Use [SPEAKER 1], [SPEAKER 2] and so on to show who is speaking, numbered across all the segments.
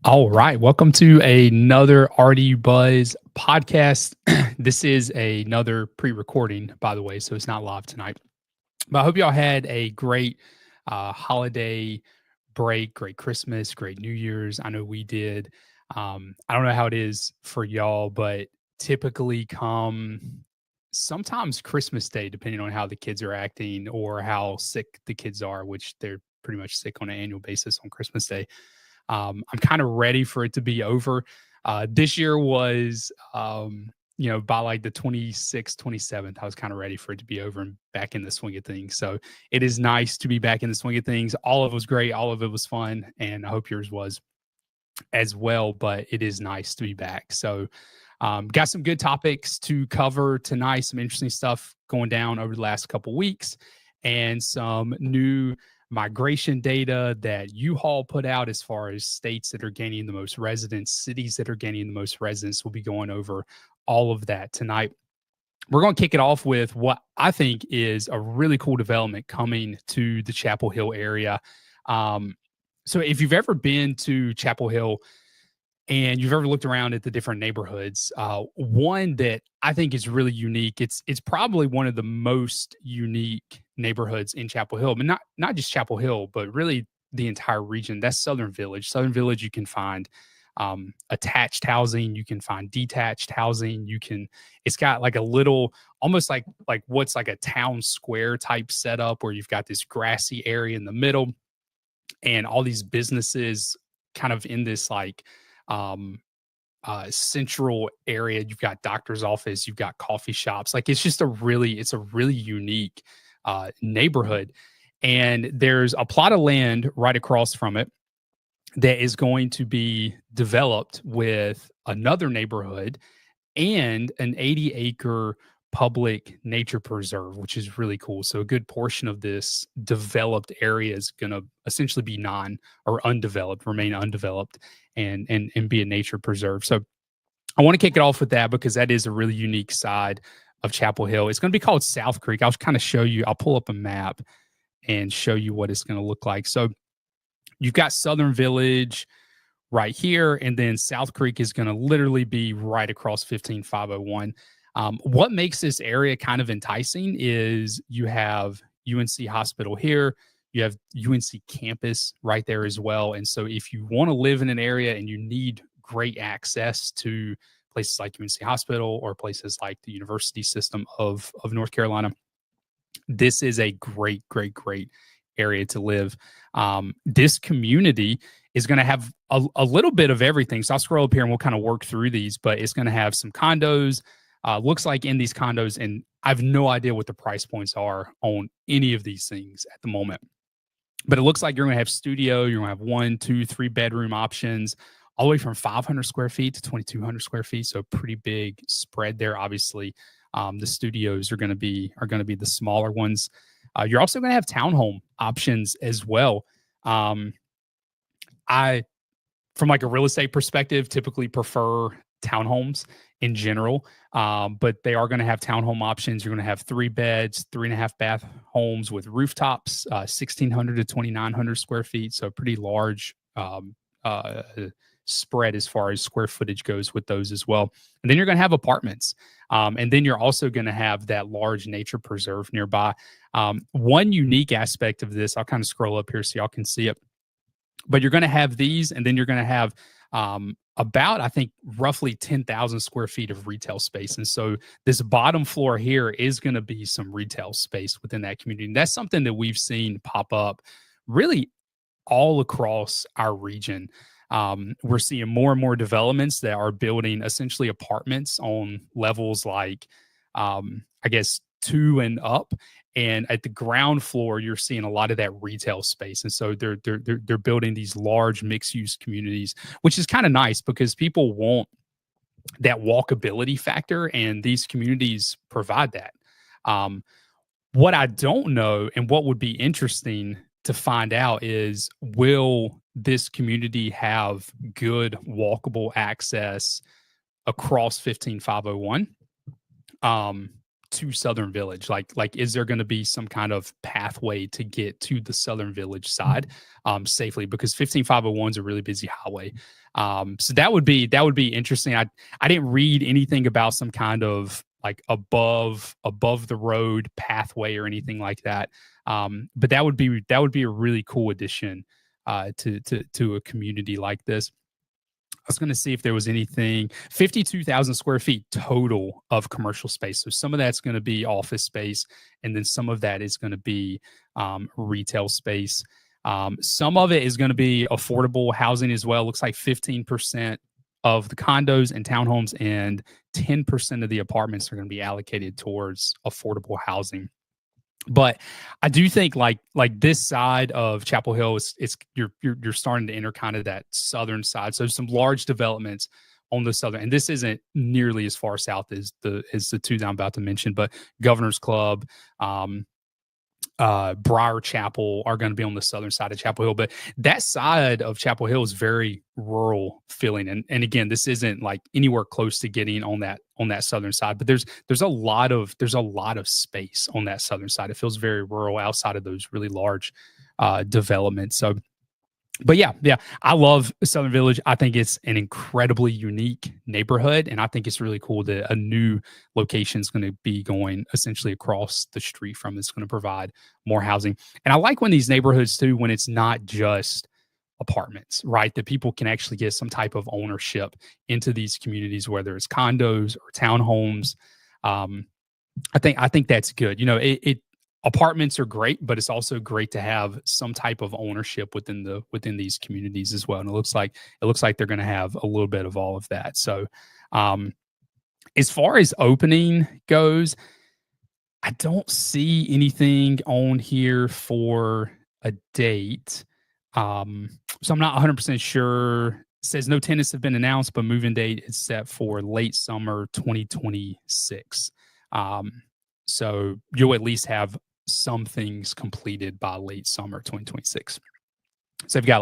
[SPEAKER 1] All right. Welcome to another RD Buzz podcast. This is another pre recording, by the way, so it's not live tonight. But I hope y'all had a great holiday break, great Christmas, great New Year's. I know we did. I don't know how it is for y'all, but typically come sometimes Christmas Day, depending on how the kids are acting or how sick the kids are, which they're pretty much sick on an annual basis on Christmas Day. I'm kind of ready for it to be over. This year was, by like the 26th, 27th, I was kind of ready for it to be over and back in the swing of things. So it is nice to be back in the swing of things. All of it was great. All of it was fun. And I hope yours was as well, but it is nice to be back. So got some good topics to cover tonight, some interesting stuff going down over the last couple weeks, and some new migration data that U-Haul put out as far as states that are gaining the most residents, cities that are gaining the most residents. We'll be going over all of that tonight. We're going to kick it off with what I think is a really cool development coming to the Chapel Hill area. So if you've ever been to Chapel Hill and you've ever looked around at the different neighborhoods, one that I think is really unique, it's probably one of the most unique neighborhoods in Chapel Hill, but not just Chapel Hill, but really the entire region. That's Southern Village. Southern Village, you can find attached housing, you can find detached housing, it's got like a little, almost like what's like a town square type setup where you've got this grassy area in the middle and all these businesses kind of in this like central area. You've got doctor's office, you've got coffee shops. Like it's a really unique neighborhood. And there's a plot of land right across from it that is going to be developed with another neighborhood and an 80-acre public nature preserve, which is really cool. So a good portion of this developed area is going to essentially be remain undeveloped and be a nature preserve. So I want to kick it off with that because that is a really unique side of Chapel Hill. It's going to be called South Creek. I'll kind of show you, I'll pull up a map and show you what it's going to look like. So you've got Southern Village right here, and then South Creek is going to literally be right across 15501. What makes this area kind of enticing is you have UNC Hospital here, you have UNC campus right there as well. And so if you want to live in an area and you need great access to places like UNC Hospital or places like the university system of North Carolina, this is a great area to live. This community is going to have a little bit of everything. So I'll scroll up here and we'll kind of work through these, but it's going to have some condos. Looks like in these condos, and I have no idea what the price points are on any of these things at the moment, but it looks like you're going to have studio, you're going to have 1, 2, 3 bedroom options, all the way from 500 square feet to 2,200 square feet. So pretty big spread there. Obviously, the studios are going to be the smaller ones. You're also going to have townhome options as well. I, from like a real estate perspective, typically prefer townhomes in general, but they are going to have townhome options. You're going to have 3 beds, 3.5 bath homes with rooftops, 1,600 to 2,900 square feet. So pretty large spread as far as square footage goes with those as well. And then you're going to have apartments. And then you're also going to have that large nature preserve nearby. One unique aspect of this, I'll kind of scroll up here so y'all can see it, but you're going to have these, and then you're going to have about, I think, roughly 10,000 square feet of retail space. And so this bottom floor here is going to be some retail space within that community. And that's something that we've seen pop up really all across our region. We're seeing more and more developments that are building essentially apartments on levels like, I guess, 2 and up. And at the ground floor, you're seeing a lot of that retail space. And so they're building these large mixed use communities, which is kind of nice because people want that walkability factor, and these communities provide that. What I don't know, and what would be interesting to find out, is will this community have good walkable access across 15501? to Southern Village? Like, is there going to be some kind of pathway to get to the Southern Village side safely? Because 15501 is a really busy highway. So that would be interesting. I didn't read anything about some kind of like above the road pathway or anything like that. But that would be a really cool addition to a community like this. I was going to see if there was anything. 52,000 square feet total of commercial space. So some of that's going to be office space, and then some of that is going to be retail space. Some of it is going to be affordable housing as well. Looks like 15% of the condos and townhomes and 10% of the apartments are going to be allocated towards affordable housing. But I do think like this side of Chapel Hill is you're starting to enter kind of that southern side. So some large developments on the southern, and this isn't nearly as far south as the two that I'm about to mention, but Governor's Club, Briar Chapel are going to be on the southern side of Chapel Hill. But that side of Chapel Hill is very rural feeling. And again, this isn't like anywhere close to getting on that southern side, but there's a lot of space on that southern side. It feels very rural outside of those really large developments. So, but yeah, I love Southern Village. I think it's an incredibly unique neighborhood, and I think it's really cool that a new location is going to be going essentially across the street from. It's going to provide more housing, and I like when these neighborhoods too, when it's not just apartments, right? That people can actually get some type of ownership into these communities, whether it's condos or townhomes. I think that's good. You know, apartments are great, but it's also great to have some type of ownership within these communities as well. And it looks like they're going to have a little bit of all of that. So, as far as opening goes, I don't see anything on here for a date. So I'm not 100% sure. It says no tenants have been announced, but move-in date is set for late summer 2026. So you'll at least have some things completed by late summer 2026. So they've got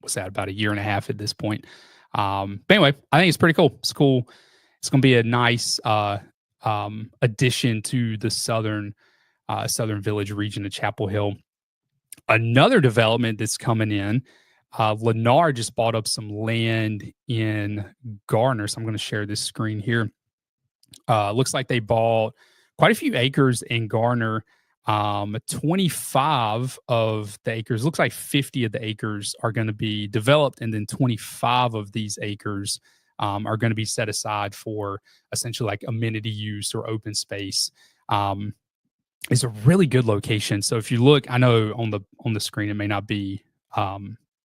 [SPEAKER 1] what's that, about a year and a half at this point. But anyway, I think it's pretty cool. It's cool. It's going to be a nice addition to the southern Village region of Chapel Hill. Another development that's coming in, Lennar just bought up some land in Garner. So I'm going to share this screen here. Looks like they bought quite a few acres in Garner. 25 of the acres, looks like 50 of the acres are going to be developed, and then 25 of these acres are going to be set aside for essentially like amenity use or open space. It's a really good location. So if you look, I know on the screen it may not be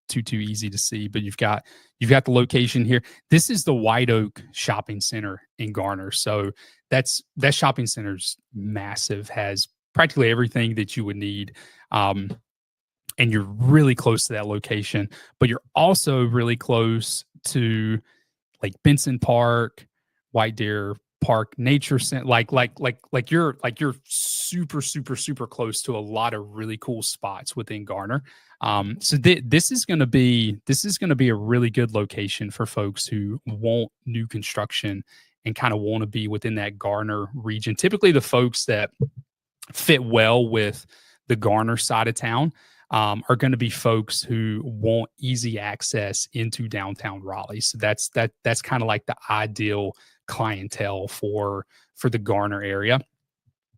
[SPEAKER 1] too easy to see, but you've got the location here. This is the White Oak Shopping Center in Garner. So that shopping center's massive, has practically everything that you would need. And you're really close to that location, but you're also really close to like Benson Park, White Deer Park Nature Center. Like you're super close to a lot of really cool spots within Garner. So this is going to be a really good location for folks who want new construction and kind of want to be within that Garner region. Typically the folks that fit well with the Garner side of town are going to be folks who want easy access into downtown Raleigh. So that's kind of like the ideal clientele for the Garner area.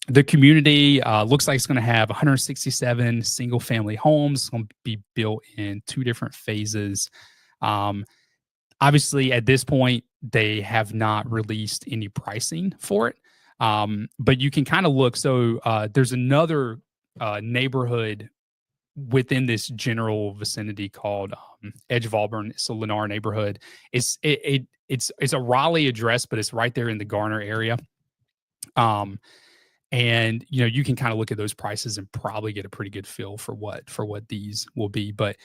[SPEAKER 1] The community looks like it's going to have 167 single family homes. It's going to be built in 2 different phases. Obviously at this point they have not released any pricing for it. But you can kind of look. So there's another neighborhood within this general vicinity called Edge of Auburn. It's a Lennar neighborhood. It's a Raleigh address, but it's right there in the Garner area. And you can kind of look at those prices and probably get a pretty good feel for what these will be. But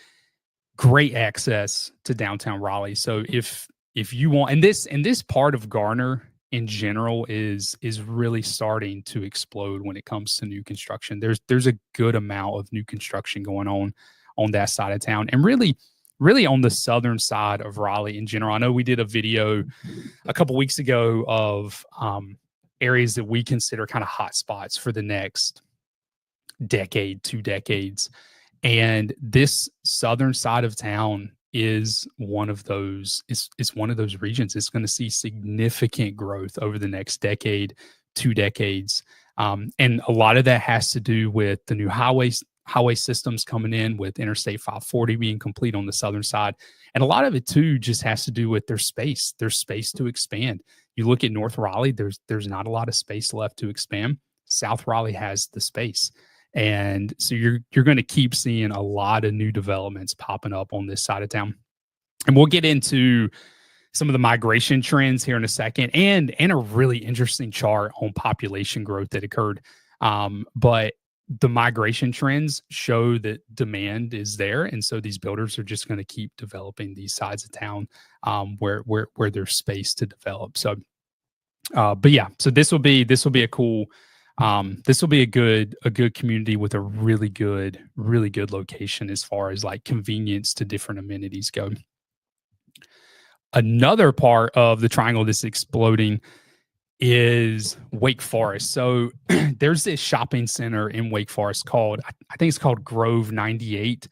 [SPEAKER 1] great access to downtown Raleigh. So if you want, and this part of Garner in general is really starting to explode when it comes to new construction. There's a good amount of new construction going on that side of town, and really on the southern side of Raleigh in general. I know we did a video a couple weeks ago of areas that we consider kind of hot spots for the next decade, 2 decades. And this southern side of town is one of those, is one of those regions. It's going to see significant growth over the next decade, 2 decades. And a lot of that has to do with the new highway systems coming in, with Interstate 540 being complete on the southern side. And a lot of it too just has to do with their space to expand. You look at North Raleigh, there's not a lot of space left to expand. South Raleigh has the space. And so you're going to keep seeing a lot of new developments popping up on this side of town. And we'll get into some of the migration trends here in a second, and a really interesting chart on population growth that occurred. But the migration trends show that demand is there, and so these builders are just going to keep developing these sides of town where there's space to develop. So, but yeah, so this will be a cool. This will be a good community with a really good location as far as like convenience to different amenities go. Another part of the triangle that's exploding is Wake Forest. So there's this shopping center in Wake Forest called, I think it's called Grove 98.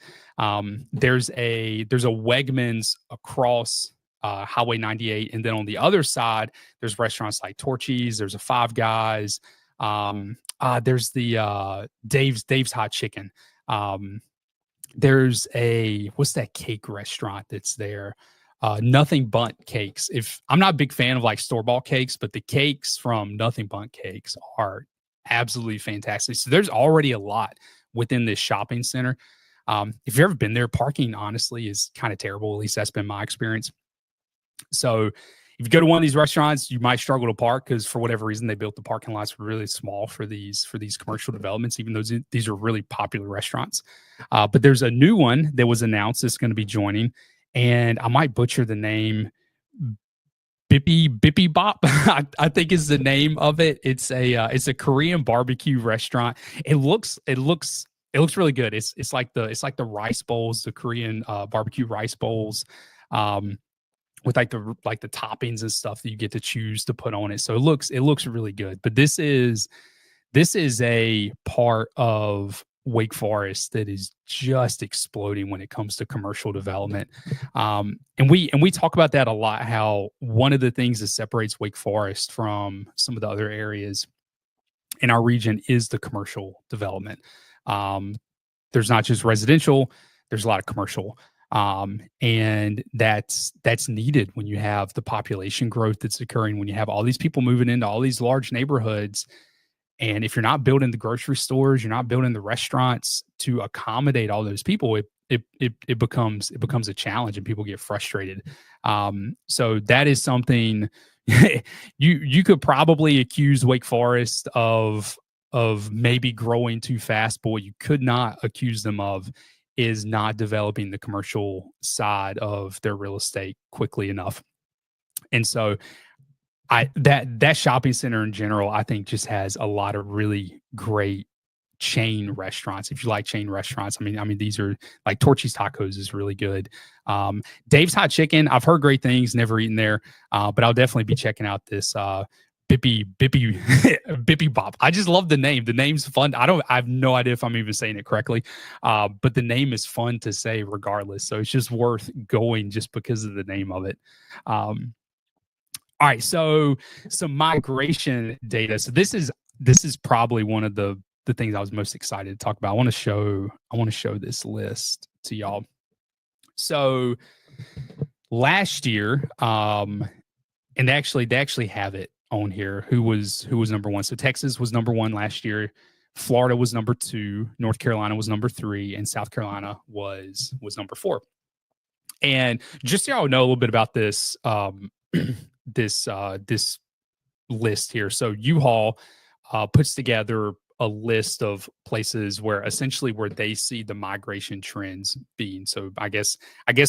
[SPEAKER 1] There's a Wegmans across Highway 98, and then on the other side there's restaurants like Torchy's. There's a Five Guys. There's the Dave's Hot Chicken. There's what's that cake restaurant that's there? Nothing Bundt Cakes. I'm not a big fan of like store-bought cakes, but the cakes from Nothing Bundt Cakes are absolutely fantastic. So there's already a lot within this shopping center. If you've ever been there, parking honestly is kind of terrible. At least that's been my experience. So if you go to one of these restaurants, you might struggle to park because for whatever reason they built the parking lots really small for these commercial developments, even though these are really popular restaurants. But there's a new one that was announced that's going to be joining, and I might butcher the name. Bippy Bop, I think is the name of it. It's a Korean barbecue restaurant. It looks really good. It's like the rice bowls, the Korean barbecue rice bowls. With like the toppings and stuff that you get to choose to put on it. So it looks really good. But this is a part of Wake Forest that is just exploding when it comes to commercial development. And we talk about that a lot, how one of the things that separates Wake Forest from some of the other areas in our region is the commercial development. There's not just residential, there's a lot of commercial. And that's needed when you have the population growth that's occurring, when you have all these people moving into all these large neighborhoods. And if you're not building the grocery stores, you're not building the restaurants to accommodate all those people, it becomes a challenge and people get frustrated. So that is something you could probably accuse Wake Forest of maybe growing too fast, but what you could not accuse them of is not developing the commercial side of their real estate quickly enough. And so that shopping center in general, I think just has a lot of really great chain restaurants. If you like chain restaurants, I mean, these are like Torchy's Tacos is really good. Dave's Hot Chicken, I've heard great things, never eaten there, but I'll definitely be checking out this Bippy Bop. I just love the name. The name's fun. I have no idea if I'm even saying it correctly, but the name is fun to say regardless. So it's just worth going just because of the name of it. All right, so some migration data. So this is probably one of the things I was most excited to talk about. I want to show this list to y'all. So last year, and they actually have it on here who was number one. So Texas was number one last year, Florida was number two, North Carolina was number three, and South Carolina was number four. And just so y'all know a little bit about this this list here. So U-Haul puts together a list of places where they see the migration trends being. So I guess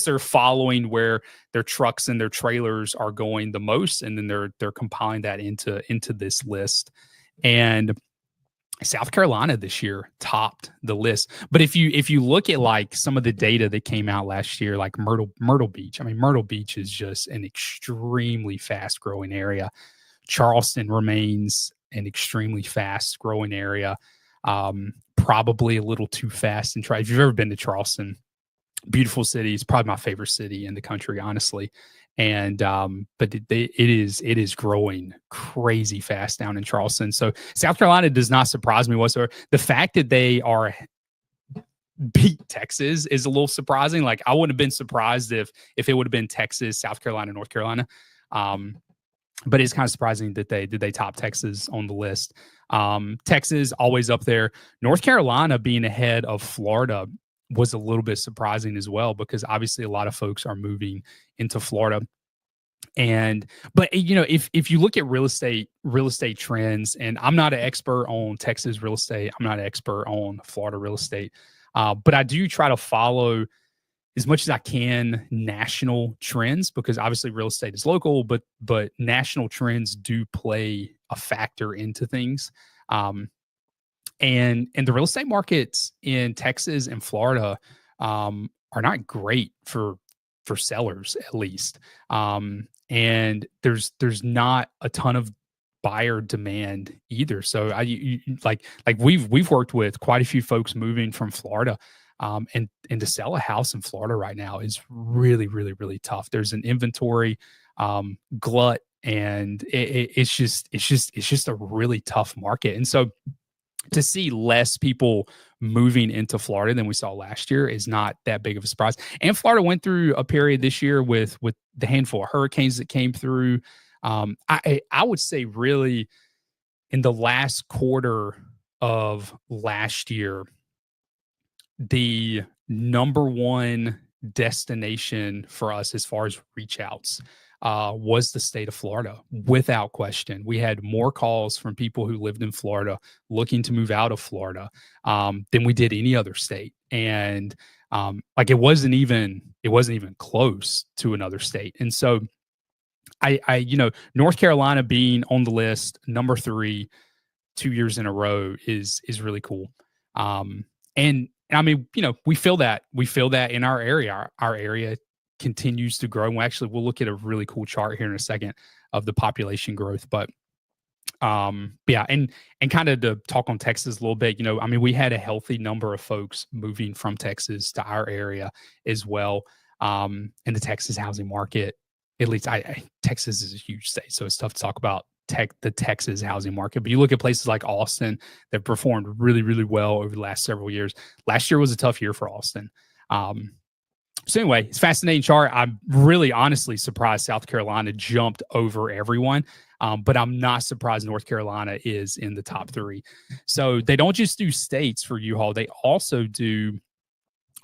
[SPEAKER 1] they're following where their trucks and their trailers are going the most, and then they're compiling that into this list. And South Carolina this year topped the list. But if you look at like some of the data that came out last year, like Myrtle Beach, I mean, Myrtle Beach is just an extremely fast growing area. Charleston remains an extremely fast growing area. Probably a little too fast and try. If you've ever been to Charleston, beautiful city. It's probably my favorite city in the country, honestly. And but it is growing crazy fast down in Charleston. So South Carolina does not surprise me whatsoever. The fact that they are beat Texas is a little surprising. Like, I wouldn't have been surprised if it would have been Texas, South Carolina, North Carolina. But it's kind of surprising that they top Texas on the list. Texas always up there. North Carolina being ahead of Florida was a little bit surprising as well, because obviously a lot of folks are moving into Florida. But if you look at real estate trends, and I'm not an expert on Texas real estate, I'm not an expert on Florida real estate, but I do try to follow as much as I can national trends, because obviously real estate is local, but national trends do play a factor into things. And the real estate markets in Texas and Florida are not great for sellers, at least. And there's not a ton of buyer demand either. So like we've worked with quite a few folks moving from Florida. And to sell a house in Florida right now is really, really, really tough. There's an inventory glut, and it's just a really tough market. And so to see less people moving into Florida than we saw last year is not that big of a surprise. And Florida went through a period this year with the handful of hurricanes that came through. I would say really in the last quarter of last year, the number one destination for us as far as reach outs was the state of Florida, without question. We had more calls from people who lived in Florida looking to move out of Florida than we did any other state. And it wasn't even close to another state. And so I North Carolina being on the list, number 3, 2 years in a row is really cool. And I mean, we feel that in our area. Our area continues to grow. And we'll look at a really cool chart here in a second of the population growth. But yeah, and kind of to talk on Texas a little bit, we had a healthy number of folks moving from Texas to our area as well. And the Texas housing market, at least Texas is a huge state, so it's tough to talk about the Texas housing market. But you look at places like Austin that performed really, really well over the last several years. Last year was a tough year for Austin. So anyway, it's a fascinating chart. I'm really honestly surprised South Carolina jumped over everyone. But I'm not surprised North Carolina is in the top 3. So they don't just do states for U-Haul. They also do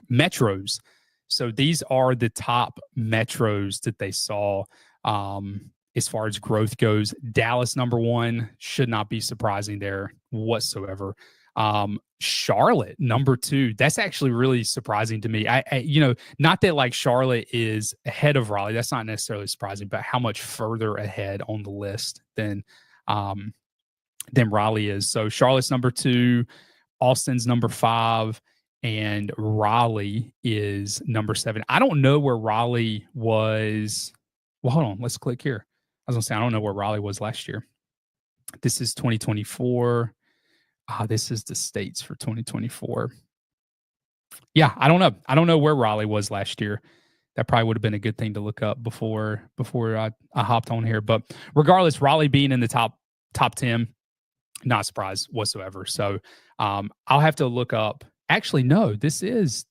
[SPEAKER 1] metros. So these are the top metros that they saw as far as growth goes. Dallas, number 1, should not be surprising there whatsoever. Charlotte, number 2. That's actually really surprising to me. I not that like Charlotte is ahead of Raleigh. That's not necessarily surprising, but how much further ahead on the list than Raleigh is. So Charlotte's number 2, Austin's number 5, and Raleigh is number 7. I don't know where Raleigh was. Well, hold on. Let's click here. I was going to say, I don't know where Raleigh was last year. This is 2024. This is the states for 2024. Yeah, I don't know. I don't know where Raleigh was last year. That probably would have been a good thing to look up before I hopped on here. But regardless, Raleigh being in the top 10, not surprised whatsoever. So I'll have to look up. Actually, no, this is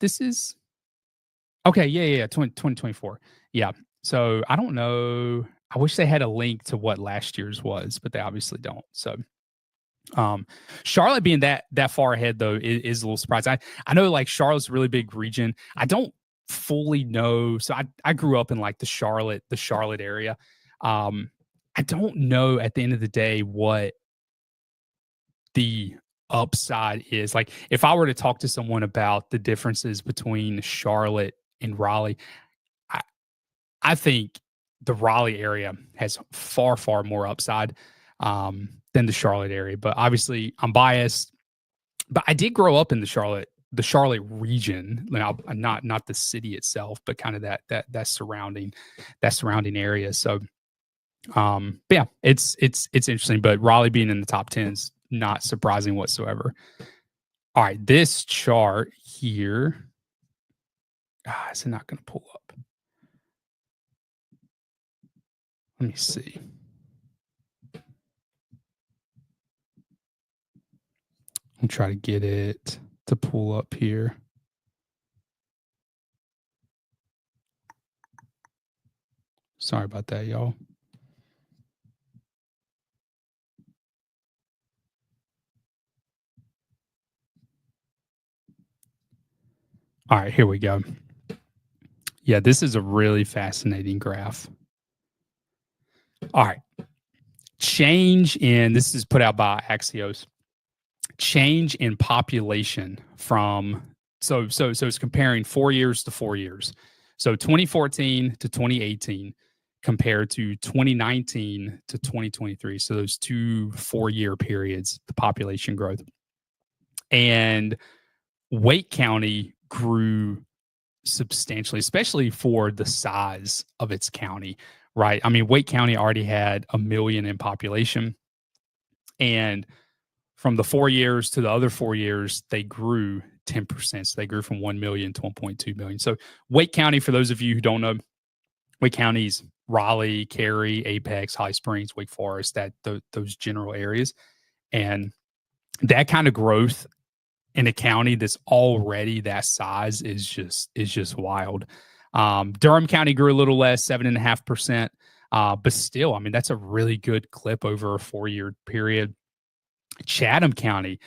[SPEAKER 1] okay. Yeah. 2024. Yeah. So I don't know. I wish they had a link to what last year's was, but they obviously don't. So Charlotte being that far ahead though is a little surprising. I know like Charlotte's a really big region. I don't fully know. So I grew up in like the Charlotte area. I don't know at the end of the day what the upside is. Like if I were to talk to someone about the differences between Charlotte and Raleigh, I think the Raleigh area has far, far more upside than the Charlotte area. But obviously I'm biased, but I did grow up in the Charlotte region, not the city itself, but kind of that surrounding area. So But yeah, it's interesting. But Raleigh being in the top 10 is not surprising whatsoever. All right, this chart here, is it not going to pull up? Let me see. I'll try to get it to pull up here. Sorry about that, y'all. All right, here we go. Yeah, this is a really fascinating graph. All right. Change in, this is put out by Axios. Change in population from, so it's comparing 4 years to 4 years. So 2014 to 2018 compared to 2019 to 2023. So those 2 4-year periods, the population growth. And Wake County grew substantially, especially for the size of its county, right? I mean, Wake County already had 1 million in population. And from the 4 years to the other 4 years, they grew 10%. So they grew from 1 million to 1.2 million. So Wake County, for those of you who don't know, Wake County's Raleigh, Cary, Apex, High Springs, Wake Forest, those general areas. And that kind of growth in a county that's already that size is just wild. Durham County grew a little less, 7.5%. But still, I mean, that's a really good clip over a 4-year period. Chatham County,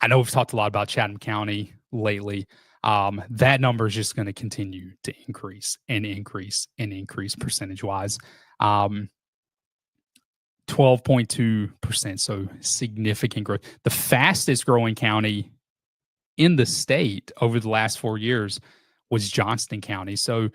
[SPEAKER 1] I know we've talked a lot about Chatham County lately. That number is just going to continue to increase and increase and increase percentage wise. 12.2%. So significant growth. The fastest growing county in the state over the last 4 years was Johnston County. So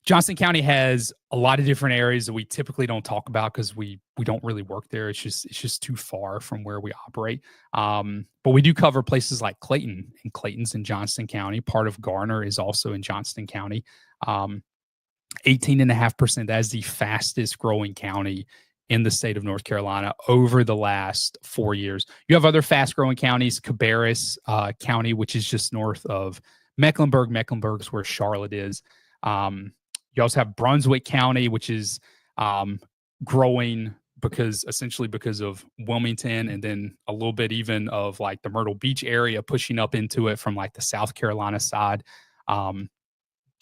[SPEAKER 1] Johnston County has a lot of different areas that we typically don't talk about because we don't really work there. It's just too far from where we operate. But we do cover places like Clayton, and Clayton's in Johnston County. Part of Garner is also in Johnston County. 18.5%. That is the fastest growing county in the state of North Carolina over the last 4 years. You have other fast growing counties, Cabarrus County, which is just north of Mecklenburg. Mecklenburg's where Charlotte is. You also have Brunswick County, which is growing because of Wilmington, and then a little bit even of like the Myrtle Beach area pushing up into it from like the South Carolina side.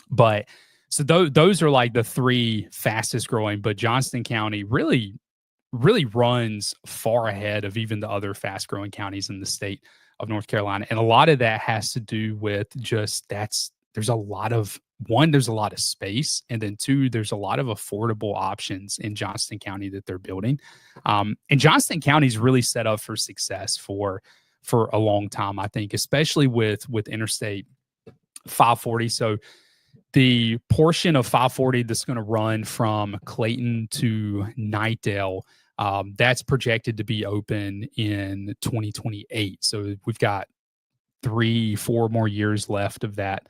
[SPEAKER 1] But so those are like the 3 fastest growing, but Johnston County really runs far ahead of even the other fast growing counties in the state of North Carolina. And a lot of that has to do with just there's a lot of space, and then 2, there's a lot of affordable options in Johnston County that they're building. And Johnston County is really set up for success for a long time, I think, especially with Interstate 540. So the portion of 540 that's going to run from Clayton to Knightdale, that's projected to be open in 2028. So we've got 3-4 more years left of that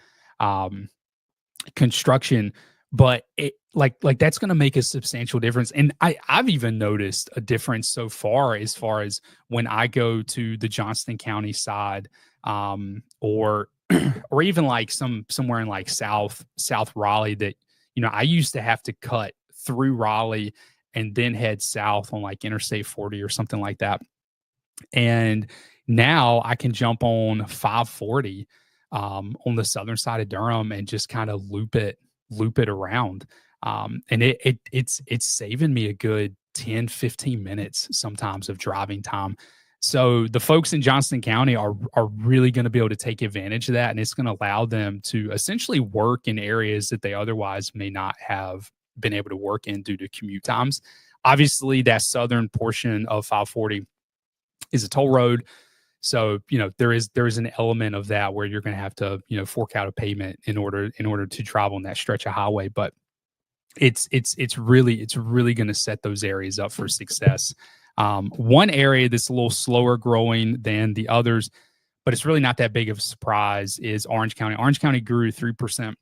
[SPEAKER 1] construction, but it like that's going to make a substantial difference. And I've even noticed a difference so far as when I go to the Johnston County side, or even like somewhere in like South Raleigh, that, you know, I used to have to cut through Raleigh and then head south on like Interstate 40 or something like that. And now I can jump on 540 on the southern side of Durham and just kind of loop it around. And it's saving me a good 10-15 minutes sometimes of driving time. So the folks in Johnston County are really going to be able to take advantage of that, and it's going to allow them to essentially work in areas that they otherwise may not have been able to work in due to commute times. Obviously, that southern portion of 540 is a toll road. So, you know, there is an element of that where you're going to have to, you know, fork out a payment in order to travel on that stretch of highway. But it's really going to set those areas up for success. One area that's a little slower growing than the others, but it's really not that big of a surprise, is Orange County. Orange County grew 3%.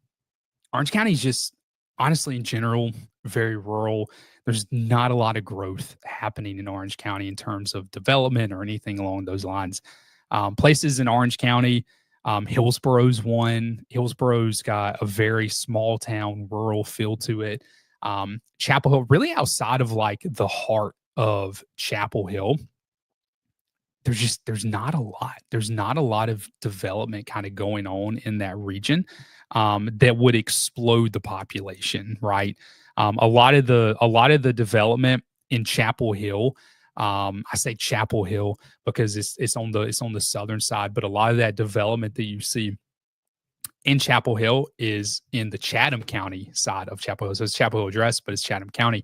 [SPEAKER 1] Orange County is just honestly, in general, very rural. There's not a lot of growth happening in Orange County in terms of development or anything along those lines. Places in Orange County, Hillsboro's one. Hillsboro's got a very small town, rural feel to it. Chapel Hill, really outside of like the heart of Chapel Hill, there's not a lot. There's not a lot of development kind of going on in that region that would explode the population, right? A lot of the development in Chapel Hill. I say Chapel Hill because it's on the southern side, but a lot of that development that you see in Chapel Hill is in the Chatham County side of Chapel Hill. So it's Chapel Hill address, but it's Chatham County.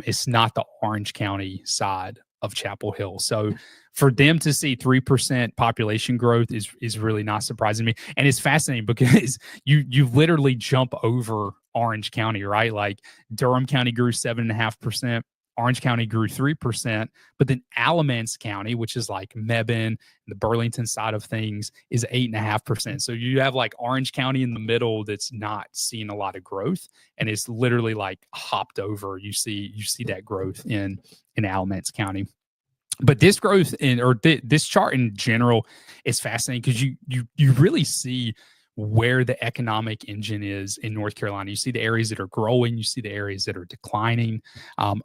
[SPEAKER 1] It's not the Orange County side of Chapel Hill. So for them to see 3% population growth is really not surprising me. And it's fascinating because you literally jump over Orange County, right? Like Durham County grew 7.5%. Orange County grew 3%, but then Alamance County, which is like Mebane, the Burlington side of things, is 8.5%. So you have like Orange County in the middle that's not seeing a lot of growth, and it's literally like hopped over. You see that growth in Alamance County. But this growth this chart in general is fascinating because you really see where the economic engine is in North Carolina. You see the areas that are growing, you see the areas that are declining.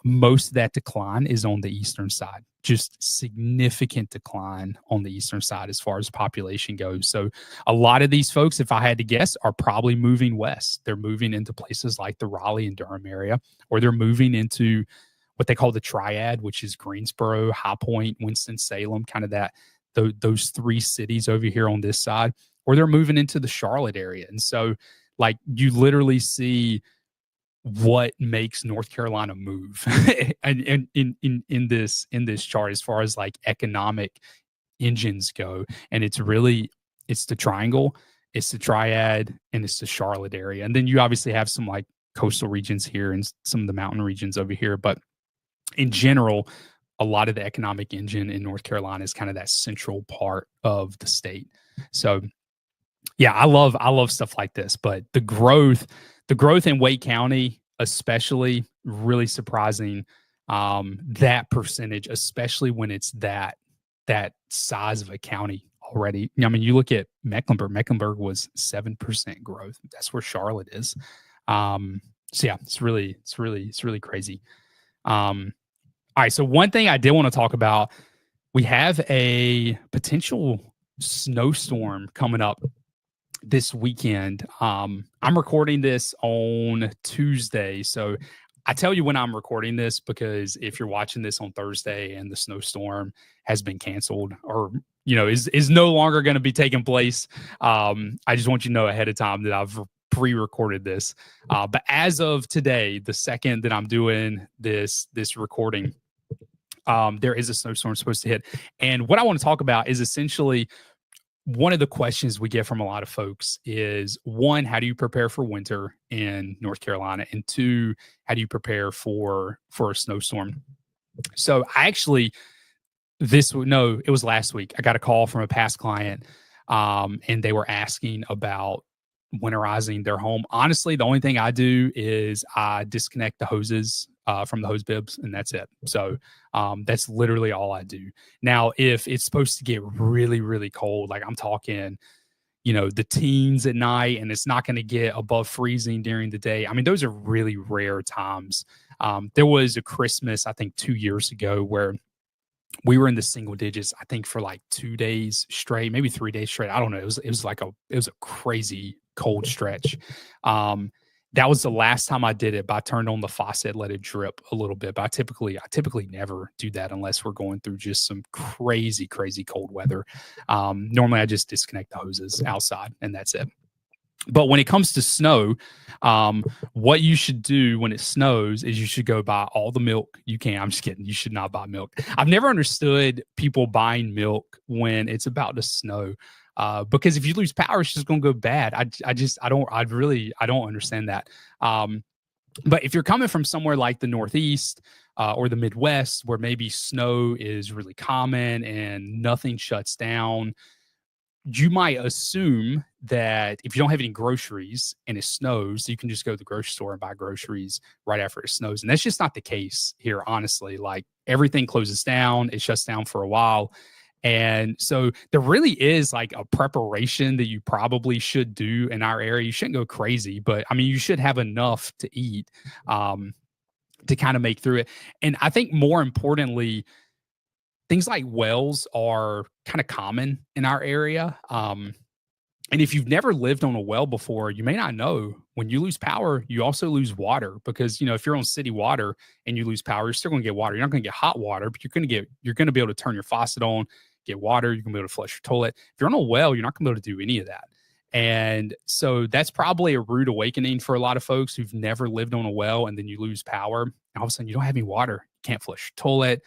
[SPEAKER 1] Most of that decline is on the eastern side, just significant decline on the eastern side as far as population goes. So a lot of these folks, if I had to guess, are probably moving west. They're moving into places like the Raleigh and Durham area, or they're moving into what they call the triad, which is Greensboro, High Point, Winston-Salem, kind of those three cities over here on this side, or they're moving into the Charlotte area. And so like you literally see what makes North Carolina move and in this chart as far as like economic engines go. And it's the triangle, it's the triad, and it's the Charlotte area. And then you obviously have some like coastal regions here and some of the mountain regions over here. But in general, a lot of the economic engine in North Carolina is kind of that central part of the state. So yeah, I love stuff like this, but the growth in Wake County, especially, really surprising. That percentage, especially when it's that size of a county already. I mean, you look at Mecklenburg. Mecklenburg was 7% growth. That's where Charlotte is. So yeah, it's really crazy. All right. So one thing I did want to talk about, we have a potential snowstorm coming up this weekend. I'm recording this on Tuesday. So I tell you when I'm recording this, because if you're watching this on Thursday and the snowstorm has been canceled or, is no longer going to be taking place, I just want you to know ahead of time that I've pre-recorded this. But as of today, the second that I'm doing this recording, there is a snowstorm supposed to hit. And what I want to talk about is essentially one of the questions we get from a lot of folks is, one, how do you prepare for winter in North Carolina? And two, how do you prepare for a snowstorm? So it was last week. I got a call from a past client, and they were asking about winterizing their home. Honestly, the only thing I do is I disconnect the hoses from the hose bibs, and that's it. So that's literally all I do. Now, if it's supposed to get really, really cold, like I'm talking, the teens at night, and it's not going to get above freezing during the day. I mean, those are really rare times. There was a Christmas, I think 2 years ago, where we were in the single digits, I think for like 2 days straight, maybe 3 days straight. I don't know. It was a crazy cold stretch. That was the last time I did it, but I turned on the faucet, let it drip a little bit. But I typically never do that unless we're going through just some crazy, crazy cold weather. Normally I just disconnect the hoses outside and that's it. But when it comes to snow, what you should do when it snows is you should go buy all the milk you can. I'm just kidding. You should not buy milk. I've never understood people buying milk when it's about to snow. Because if you lose power, it's just going to go bad. I don't understand that. But if you're coming from somewhere like the Northeast or the Midwest, where maybe snow is really common and nothing shuts down, you might assume that if you don't have any groceries and it snows, you can just go to the grocery store and buy groceries right after it snows. And that's just not the case here, honestly. Like everything closes down, it shuts down for a while. And so there really is like a preparation that you probably should do in our area. You shouldn't go crazy, but I mean, you should have enough to eat to kind of make through it. And I think more importantly, things like wells are kind of common in our area. And if you've never lived on a well before, you may not know when you lose power, you also lose water because, if you're on city water and you lose power, you're still going to get water. You're not going to get hot water, but you're going to be able to turn your faucet on, get water. You're going to be able to flush your toilet. If you're on a well, you're not going to be able to do any of that. And so that's probably a rude awakening for a lot of folks who've never lived on a well, and then you lose power. And all of a sudden you don't have any water. You can't flush your toilet.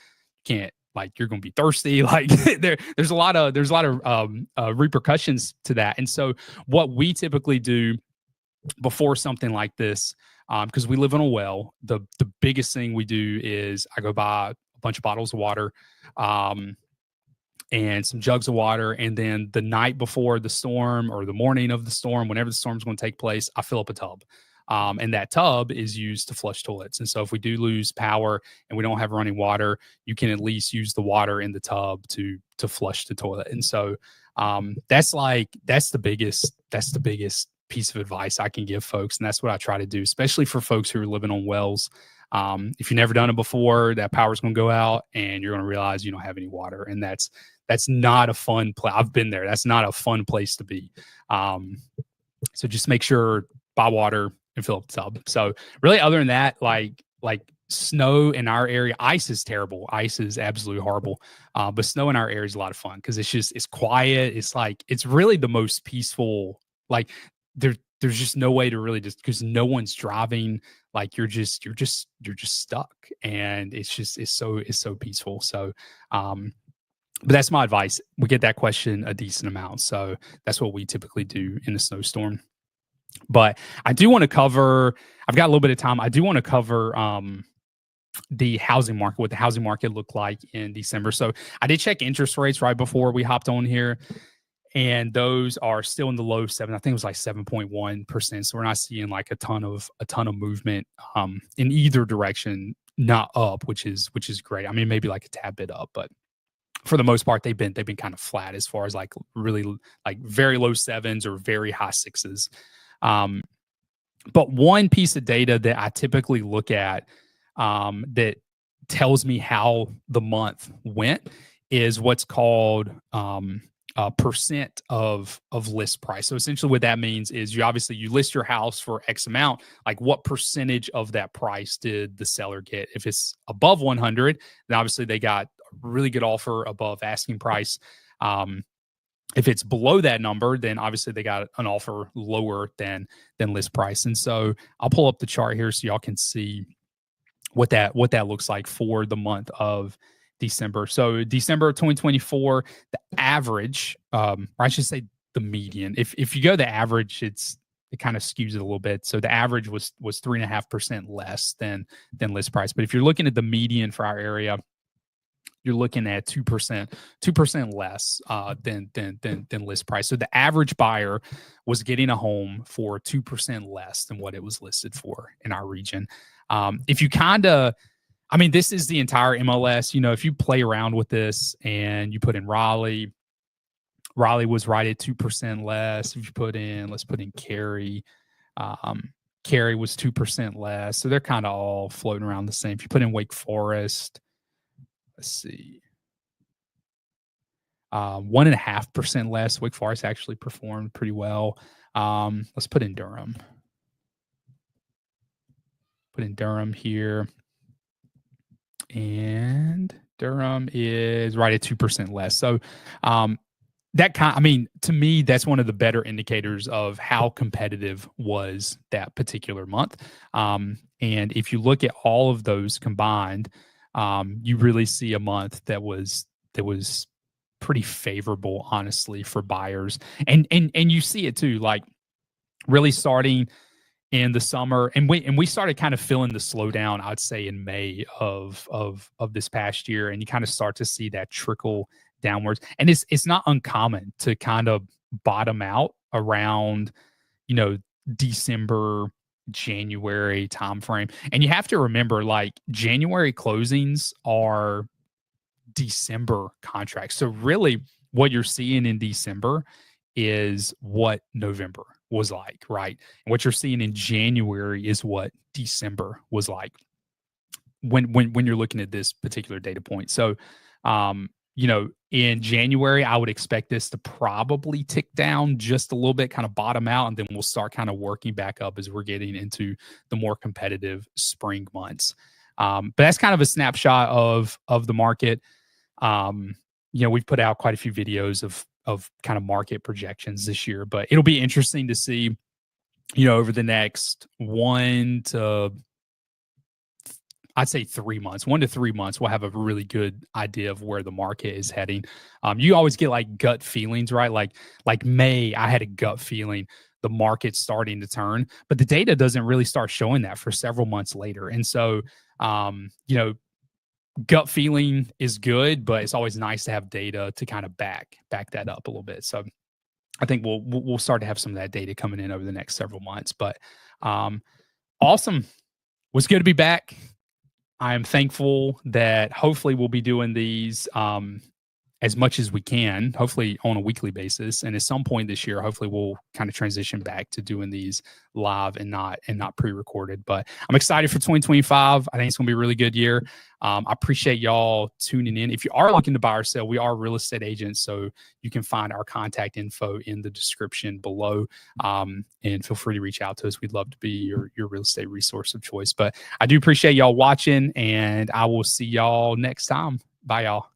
[SPEAKER 1] You can't, like, you're going to be thirsty. Like there's a lot of repercussions to that. And so what we typically do before something like this, because we live in a well, the biggest thing we do is I go buy a bunch of bottles of water, and some jugs of water. And then the night before the storm or the morning of the storm, whenever the storm's going to take place, I fill up a tub. And that tub is used to flush toilets. And so if we do lose power and we don't have running water, you can at least use the water in the tub to flush the toilet. And so that's the biggest piece of advice I can give folks. And that's what I try to do, especially for folks who are living on wells. If you've never done it before, that power's going to go out and you're going to realize you don't have any water. And that's not a fun place. I've been there. That's not a fun place to be. So just make sure, buy water and fill up the tub. So really, other than that, like snow in our area, ice is terrible. Ice is absolutely horrible. But snow in our area is a lot of fun because it's quiet. It's really the most peaceful. Like there's just no way to really, just because no one's driving. Like you're just stuck, and it's so peaceful. So, but that's my advice. We get that question a decent amount. So that's what we typically do in a snowstorm. But I do want to cover, I've got a little bit of time. I do want to cover the housing market, what the housing market looked like in December. So I did check interest rates right before we hopped on here, and those are still in the low 7. I think it was like 7.1%. So we're not seeing like a ton of movement in either direction, not up, which is great. I mean, maybe like a tad bit up, but for the most part, they've been kind of flat as far as like really like very low 7s or very high 6s. But one piece of data that I typically look at that tells me how the month went is what's called percent of list price. So essentially what that means is you list your house for X amount, like what percentage of that price did the seller get? If it's above 100, then obviously they got a really good offer above asking price. If it's below that number, then obviously they got an offer lower than list price. And so I'll pull up the chart here so y'all can see what that looks like for the month of December. So December of 2024, the average, or I should say the median. If you go the average, it kind of skews it a little bit. So the average was 3.5% less than list price. But if you're looking at the median for our area, you're looking at 2% less than list price. So the average buyer was getting a home for 2% less than what it was listed for in our region. If you this is the entire MLS. If you play around with this and you put in Raleigh was right at 2% less. If you let's put in Cary, Cary was 2% less. So they're kind of all floating around the same. If you put in Wake Forest, let's see, 1.5% less. Wake Forest actually performed pretty well. Let's put in Durham. Put in Durham here. And Durham is right at 2% less. So to me, that's one of the better indicators of how competitive was that particular month. And if you look at all of those combined, you really see a month that was pretty favorable, honestly, for buyers. And you see it too, like really starting in the summer, and we started kind of feeling the slowdown, I'd say, in May of this past year, and you kind of start to see that trickle downwards. And it's not uncommon to kind of bottom out around, December, January timeframe. And you have to remember, like, January closings are December contracts. So really what you're seeing in December is what November was like, right? And what you're seeing in January is what December was like when you're looking at this particular data point. So in January, I would expect this to probably tick down just a little bit, kind of bottom out, and then we'll start kind of working back up as we're getting into the more competitive spring months. But that's kind of a snapshot of the market. We've put out quite a few videos of kind of market projections this year, but it'll be interesting to see, over the next I'd say 3 months, 1 to 3 months, we'll have a really good idea of where the market is heading. You always get like gut feelings, right? Like May, I had a gut feeling the market's starting to turn, but the data doesn't really start showing that for several months later. And so, gut feeling is good, but it's always nice to have data to kind of back that up a little bit. So I think we'll start to have some of that data coming in over the next several months. But awesome. Was good to be back. I am thankful that hopefully we'll be doing these as much as we can, hopefully on a weekly basis. And at some point this year, hopefully we'll kind of transition back to doing these live and not pre-recorded. But I'm excited for 2025. I think it's going to be a really good year. I appreciate y'all tuning in. If you are looking to buy or sell, we are real estate agents, so you can find our contact info in the description below. And feel free to reach out to us. We'd love to be your real estate resource of choice. But I do appreciate y'all watching, and I will see y'all next time. Bye, y'all.